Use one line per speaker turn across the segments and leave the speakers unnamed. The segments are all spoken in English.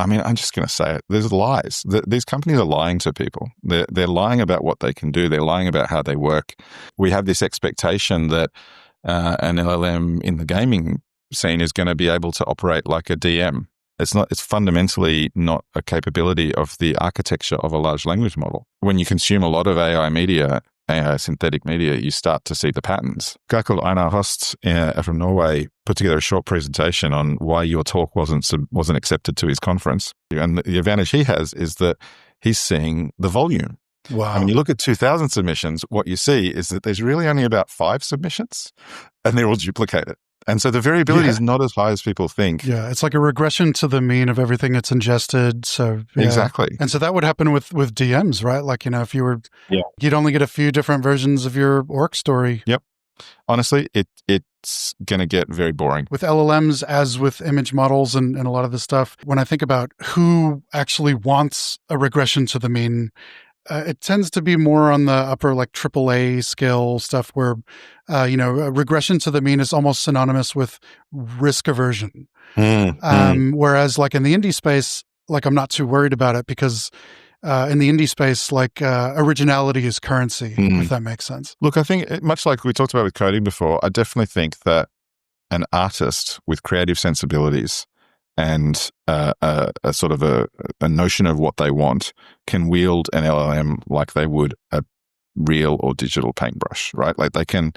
I mean, I'm just going to say it. There's lies. These companies are lying to people. They're lying about what they can do. They're lying about how they work. We have this expectation that an LLM in the gaming scene is going to be able to operate like a DM. It's not. It's fundamentally not a capability of the architecture of a large language model. When you consume a lot of AI media, AI synthetic media, you start to see the patterns. A guy called Einar Host from Norway put together a short presentation on why your talk wasn't accepted to his conference. And the advantage he has is that he's seeing the volume.
Wow.
I mean, you look at 2,000 submissions, what you see is that there's really only about 5 submissions, and they're all duplicated. And so the variability is not as high as people think.
Yeah, it's like a regression to the mean of everything it's ingested. So
Exactly.
And so that would happen with DMs, right? Like, if you were, you'd only get a few different versions of your orc story.
Yep. Honestly, it's going to get very boring.
With LLMs, as with image models and a lot of this stuff, when I think about who actually wants a regression to the mean, it tends to be more on the upper, like AAA scale stuff where, a regression to the mean is almost synonymous with risk aversion. Whereas like in the indie space, like I'm not too worried about it because in the indie space, like originality is currency, if that makes sense.
Look, I think much like we talked about with coding before, I definitely think that an artist with creative sensibilities and a sort of a notion of what they want can wield an LLM like they would a real or digital paintbrush, right? Like they can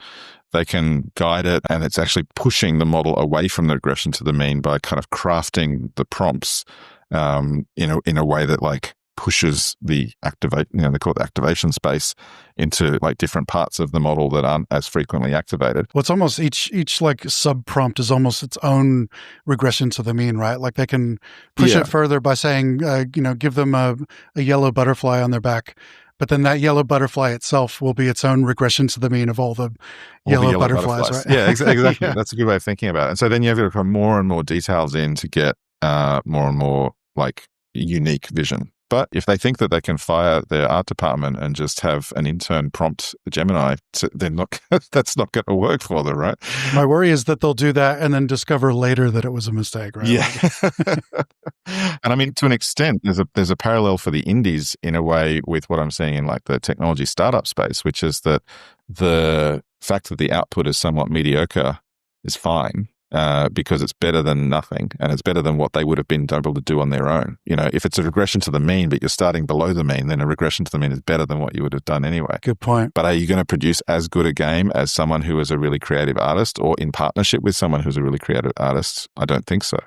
guide it, and it's actually pushing the model away from the regression to the mean by kind of crafting the prompts in a way that like pushes the they call it activation space into like different parts of the model that aren't as frequently activated.
Well, it's almost each like sub prompt is almost its own regression to the mean, right? Like they can push it further by saying, give them a yellow butterfly on their back. But then that yellow butterfly itself will be its own regression to the mean of all the yellow butterflies, right?
Yeah, exactly. That's a good way of thinking about it. And so then you have to put more and more details in to get more and more like unique vision. But if they think that they can fire their art department and just have an intern prompt Gemini, that's not going to work for them, right?
My worry is that they'll do that and then discover later that it was a mistake, right?
Yeah. And I mean, to an extent, there's a parallel for the indies in a way with what I'm seeing in like the technology startup space, which is that the fact that the output is somewhat mediocre is fine. Because it's better than nothing, and it's better than what they would have been able to do on their own. If it's a regression to the mean, but you're starting below the mean, then a regression to the mean is better than what you would have done anyway.
Good point.
But are you going to produce as good a game as someone who is a really creative artist, or in partnership with someone who's a really creative artist? I don't think so.